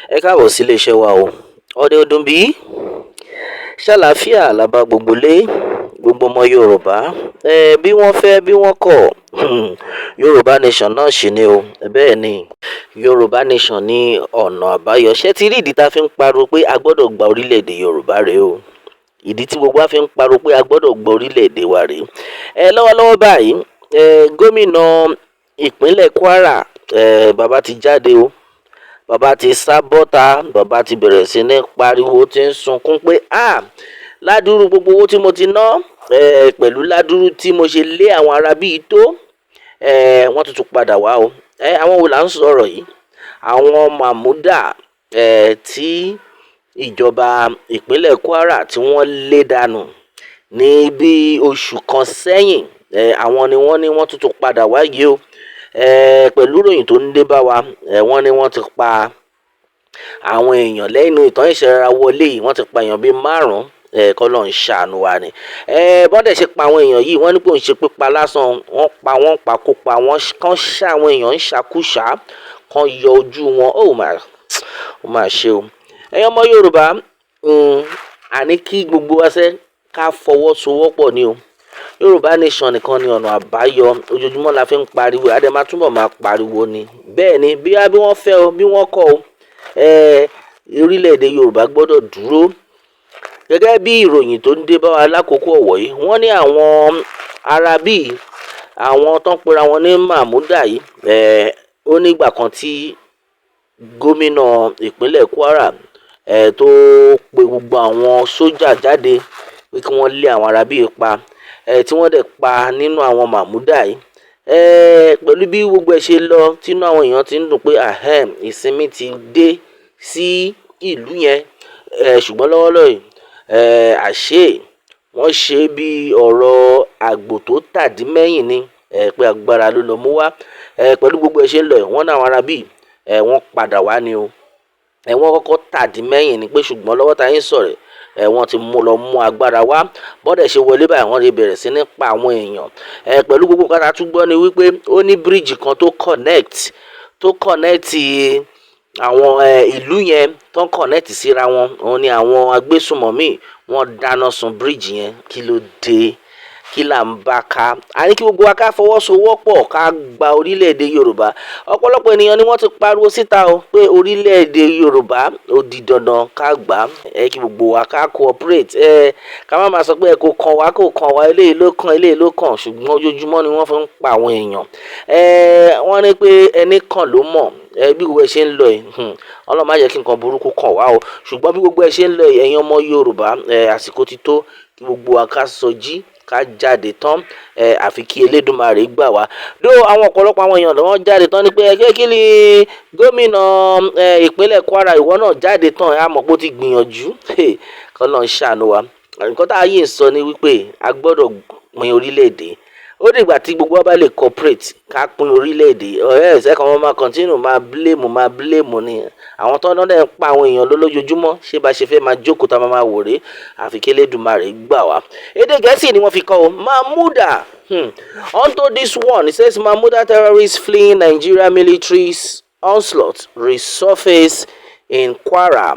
Ẹ káàbọ̀ sí iléeṣẹ́ wa o. Ọdẹ ọdún bí ṣàlàáfíà la bá gbogbo lé gbogbo ọmọ Yorùbá. Bí wọ́n fẹ́ bí wọ́n kọ̀ Yorùbá nation náà ṣì ni o. Bẹ́ẹ̀ ni Yorùbá nation ní ọ̀nà àbáyọ. Ṣé ti rí ìdí tá a fi ń pariwo pé a gbọ́dọ̀ gba orílẹ̀-èdè Yorùbá rèé o. Ìdí tí gbogbo wa fi ń pariwo pé a gbọ́dọ̀ gba orílẹ̀-èdè wa rèé. Lọ́wọ́lọ́wọ́ báyìí gómìnà ìpínlẹ̀ Kwara bàbá ti jáde o. Bàbá ti sá bọ́ta, bàbá ti bẹ̀rẹ̀ sí ní pariwo, tí ń sunkún pé ládùúrú gbogbo owó tí mo ti ná pẹ̀lú ládùúrú tí mo ṣe lé àwọn ará bíi tó wọ́n tuntun padà wá o. Àwọn wo là ń sọ̀rọ̀ yìí? Àwọn màmúdà tí ìjọba ìpínlẹ̀ Kwara tí wọ́n lé dànù ní bí oṣù kan sẹ́yìn. Àwọn ni wọ́n ní wọ́n tuntun padà wá yìí o. Pẹ̀lú ìròyìn tó ń dé bá wa wọ́n ní wọ́n ti pa àwọn èèyàn lẹ́yìn ìtàn ìṣẹ̀ra wọlé yìí. Wọ́n ti pa èèyàn bíi 5 kọ́lọ́run ṣàánú wa ni. Bọ́dẹ̀ ṣe pa àwọn èèyàn yìí wọ́n ní pé òun ṣe pípa lásán. Wọ́n pa kópa wọ́n kàn ṣá àwọn èèyàn ń ṣàkúṣà kan yọ ojú wọn. Ó mà ṣe o. Ẹ̀yin ọmọ Yorùbá àní kí gbogbo wa ṣe ká fọwọ́sowọ́pọ̀ ni o. Yorùbá nation nìkan ni ọ̀nà àbáyọ. Ojoojúmọ́ la fi ń pariwo, a dẹ̀ máa túbọ̀ máa pariwo ni. Bẹ́ẹ̀ ni bí wọ́n fẹ́ o bí wọ́n kọ̀ o orílẹ̀-èdè Yorùbá gbọ́dọ̀ dúró. Gẹ́gẹ́ bí ìròyìn tó ń dé bá wa lákòókò ọ̀wọ̀ yìí wọ́n ní àwọn ará bíi àwọn tó ń pera wọn ní màmúdà yìí ó nígbà kan tí gómìnà ìpínlẹ̀ Kwara tó pe gbogbo àwọn sójà jáde pé kí wọ́n lé àwọn ará bíi pa tí wọ́n dẹ̀ pa nínú àwọn màmúdà yìí. Pẹ̀lú bí gbogbo ẹ̀ ṣe lọ tínú àwọn èèyàn ti ń dùn pé ìsinmi ti dé sí ìlú yẹn. Ṣùgbọ́n lọ́wọ́lọ́wọ́ yìí àṣé wọ́n ṣe bí ọ̀rọ̀ àgbò tó tàdí mẹ́yìn ni pé agbára ló lọ mú wá. Pẹ̀lú gbogbo ẹ̀ ṣe ń lọ yìí wọ́n náà àwọn ará bíi wọ́n padà wá ni o. Wọ́n kọ́kọ́ tàdí mẹ́yìn ni pé ṣùgbọ́n lọ́wọ́ tá yín sọ̀rọ̀ wọ́n ti mú agbára wá. Bọ́dẹ̀ ṣe wọlé báyìí wọ́n lè bẹ̀rẹ̀ sí ní pa àwọn èèyàn. Pẹ̀lú gbogbo nǹkan tá a tún gbọ́ ni wípé ó ní bíríìjì kan tó connect àwọn ìlú yẹn tó ń connect síra wọn. Òun ni àwọn Agbesunmomi wọ́n dáná sun bíríìjì yẹn. Kí ló dé? Kí là ń bá ká? A ní kí gbogbo wa ká fọwọ́sowọ́pọ̀ ká gba orílẹ̀-èdè Yorùbá. Ọ̀pọ̀lọpọ̀ ènìyàn ni wọ́n ti pariwo síta o pé orílẹ̀-èdè Yorùbá ó di dandan ká gbà. Kí gbogbo wa ká cooperate. Ká má máa sọ pé kò kàn wá eléyìí ló kàn ṣùgbọ́n ojoojúmọ́ ni wọ́n fi ń pa àwọn èèyàn. Wọ́n ní pé ẹni kàn ló mọ̀. Bí gbogbo ẹ̀ ṣe ń lọ yìí Ọlọ́run má jẹ́ kí nǹkan burúkú kàn wá o. Ṣùgbọ́n bí gbogbo ẹ̀ ṣe ń lọ yìí ẹ̀yin ọmọ Yorùbá àsìkò ti tó kí gbogbo wa ká sọjí ká jáde tán àfi kí Elédùmarè gbà wá. Àwọn ọ̀pọ̀lọpọ̀ àwọn èèyàn lọ́wọ́ jáde tán ní pé kí ni gómìnà ìpínlẹ̀ Kwara ìwọ náà jáde tán a mọ̀ pé ó ti gbìyànjú k'Ọlọ́run ṣàánú wa. Nǹkan tá a yìí ń sọ ni wípé a gbọ́dọ̀ pín orílẹ̀-èdè. Ó dìgbà tí gbogbo wa bá lè cooperate ká pín orílẹ̀-èdè. Ẹ̀sẹ̀ kan wọ́n máa continue máa blame ni. Àwọn tó ń dẹ̀ ń pa àwọn èèyàn lójoojúmọ́ ṣé bá ṣe fẹ́ máa jókòó tá a máa wò rè àfi kí Elédùmarè gbà wá. Èdè Gẹ̀ẹ́sì ni wọ́n fi kọ́ o Mahmuda. Onto this one it says Mahmuda terrorists fleeing Nigeria military's onslaught resurface in Kwara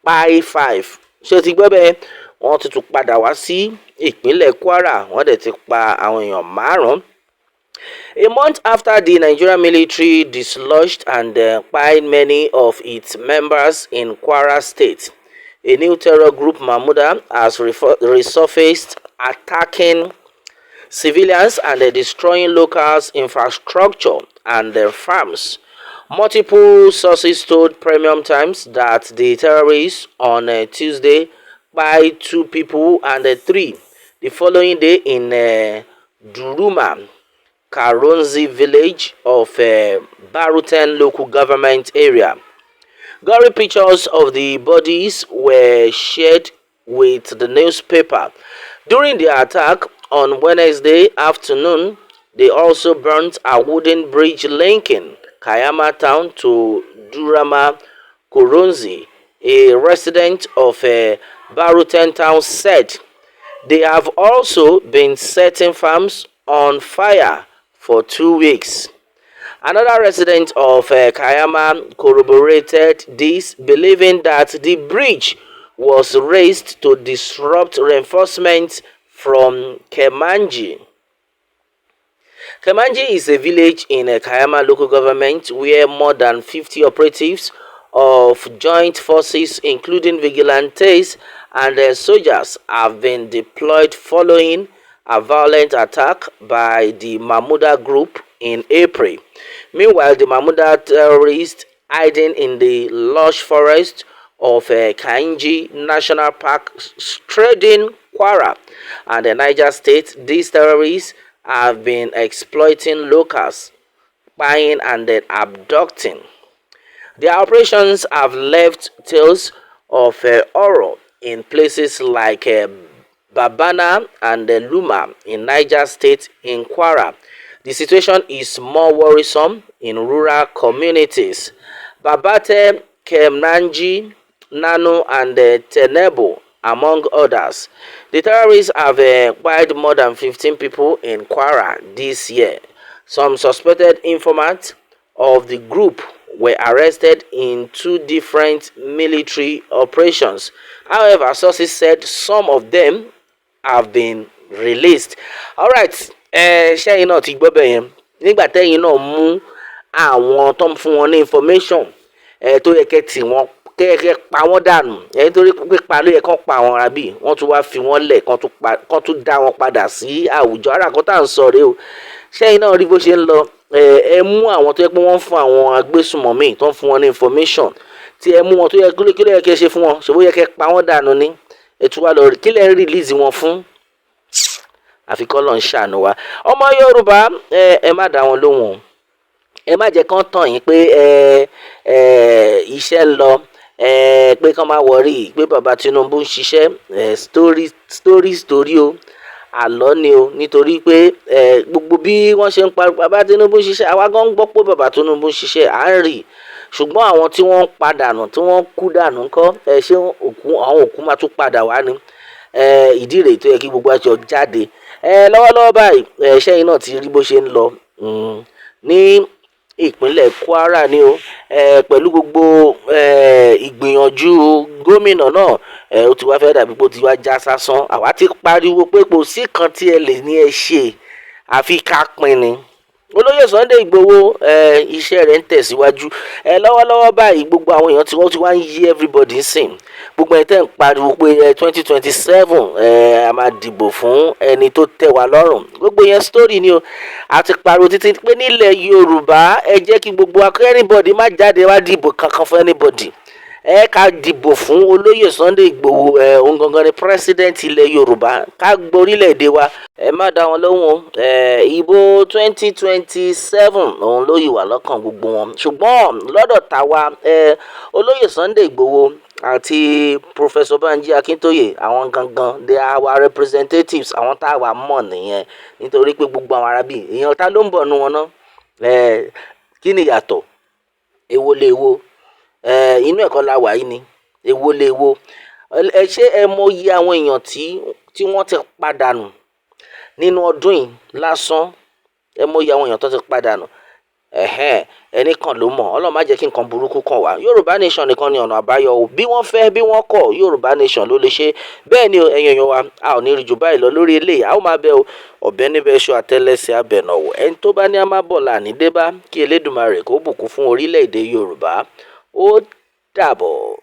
Pai 5. Ṣé o ti gbọ́ bẹ́ẹ̀? Wọ́n ti tún padà wá sí ìpínlẹ̀ Kwara wọ́n dẹ̀ ti pa àwọn èèyàn 5. A month after the Nigerian military dislodged and piled many of its members in Kwara State, a new terror group Mahmuda has resurfaced, attacking civilians and destroying local infrastructure and farms. Multiple sources told Premium Times that the terrorists on Tuesday by 2 people and 3 the following day in Duruma, Karonzi village of Baruten local government area. Gory pictures of the bodies were shared with the newspaper. During the attack on Wednesday afternoon, they also burnt a wooden bridge linking Kayama town to Durama Koronzi. A resident of Baruten town said they have also been setting farms on fire for 2 weeks. Another resident of Kayama corroborated this, believing that the bridge was raised to disrupt reinforcements from Kemanji. Kemanji is a village in Kayama local government where more than 50 operatives of joint forces, including vigilantes and soldiers, have been deployed following a violent attack by the Mahmuda group in April. Meanwhile, the Mahmuda terrorists hiding in the lush forest of Kainji National Park, trading Kwara and the Niger State, these terrorists have been exploiting locals, spying and then abducting. Their operations have left tales of horror in places like Babana and Luma in Niger State in Kwara. The situation is more worrisome in rural communities. Babate, Kemnanji, Nano and Tenebo, among others. The terrorists have killed more than 15 people in Kwara this year. Some suspected informants of the group were arrested in 2 different military operations. However, sources said some of them have been released. Alright, ṣẹ́yìn náà ti gbọ́ bẹ́ẹ̀ yẹn. Nígbà tẹ́yìn náà mú àwọn tó ń fún wọn ní information tó yẹ kẹ́ tì wọ́n kẹ́ pa wọ́n dànù torí pípa ló yẹ kán pa àwọn ará bíi wọ́n tún wá fi wọ́n lẹ̀ kán tún dá wọn padà sí àwùjọ. Ara kan tá à ń sọ rèé o. Ṣẹ́yìn náà rí bó ṣe ń lọ. Ẹ mú àwọn tó yẹ pé wọ́n ń fún àwọn agbésùnmọ̀mí tó ń fún wọn ní information tí ẹ mú wọn tó yẹ kí ló yẹ kí ẹ ṣe fún wọn ṣòwò yẹ kẹ́ pa wọ́n dànù ní ètò wa lọ kí lẹ́ ń release wọn fún àfikọ́ lọ́n ṣàánú wa. Ọmọ Yorùbá ẹ má dá wọn lóhùn, ẹ má jẹ́ kán tàn yín pé iṣẹ́ ń lọ, pé kán má wọrí pé bàbá Tinubu ń ṣiṣẹ́, story o, àlọ́ ni o, nítorí pé gbogbo bí wọ́n ṣe ń pa bàbá Tinubu ń ṣiṣẹ́, àwa gan ń gbọ́ pé bàbá Tinubu ń ṣiṣẹ́, à ń rí. Ṣùgbọ́n àwọn tí wọ́n ń padànù tí wọ́n kú dànù ńkọ́, ṣé àwọn òkú máa tún padà wá ni? Ìdí rèé tó yẹ kí gbogbo àjọ jáde. Lọ́wọ́lọ́wọ́ báyìí ṣẹ́yìn náà ti rí bó ṣe ń lọ ní ìpínlẹ̀ Kwara ni o, pẹ̀lú gbogbo ìgbìyànjú gómìnà náà, ó ti wá fẹ́ dàbí pé ó ti wá já sásán. Àwa ti pariwo pé kò sí kan tí ẹ lè ní ẹ ṣe àfi ká pín ni. Olóyè Sunday Igboho iṣẹ́ rẹ̀ ń tẹ̀síwájú. Lọ́wọ́lọ́wọ́ báyìí gbogbo àwọn èèyàn tí wọ́n ti wá ń yí everybody sìn. Gbogbo ẹni tẹ́ ń pariwo pé 2027 a máa dìbò fún ẹni tó tẹ́ wa lọ́rùn. Gbogbo yẹn story ni o. A ti pariwo títí pé nílẹ̀ Yorùbá ẹ jẹ́ kí gbogbo anybody má jáde wá dìbò kankan fún anybody. Ká dìbò fún Olóyè Sunday Igboho, òun gangan ni president ilẹ̀ Yorùbá, ká gborílẹ̀-èdè wa. Ẹ má dá wọn lóhùn. Ìbò 2027 òun ló yìí wà lọ́kàn gbogbo wọn. Ṣùgbọ́n lọ́dọ̀ tàwa Olóyè Sunday Igboho àti Professor Banji Akintoye, àwọn gangan they are our representatives, àwọn tá a wà mọ̀ nìyẹn. Nítorí pé gbogbo àwọn arábì èèyàn ta ló ń bọ̀ nù wọn náà. Kí ni ìyàtọ̀? Èwo lè wo? Inú ẹ̀kọ́ la wà yìí ni. Èwo lè wo? Ṣé ẹ mọ iye àwọn èèyàn tí wọ́n ti padànù nínú ọdún yìí lásán? Ẹ mọ iye àwọn èèyàn tó ti padànù? Ẹni kan ló mọ̀. Ọlọ́run má jẹ́ kí nǹkan burúkú kàn wá. Yorùbá nation nìkan ni ọ̀nà àbáyọ o. Bí wọ́n fẹ́ bí wọ́n kọ̀, Yorùbá nation ló lè ṣe. Bẹ́ẹ̀ ni ẹ̀yin èèyàn wa, a ò ní rí jù báyìí lọ lórí eléyìí. A ó máa bẹ o. Ọ̀bẹ níbẹ̀ ṣọ́ àtẹ́lẹsẹ̀ abẹ̀nàwó. Ẹni tó bá ní a máa bọ̀ láàní dé bá, kí Elédùmarè kó bùkún fún orílẹ̀-èdè Yorùbá. Ó dàbọ̀.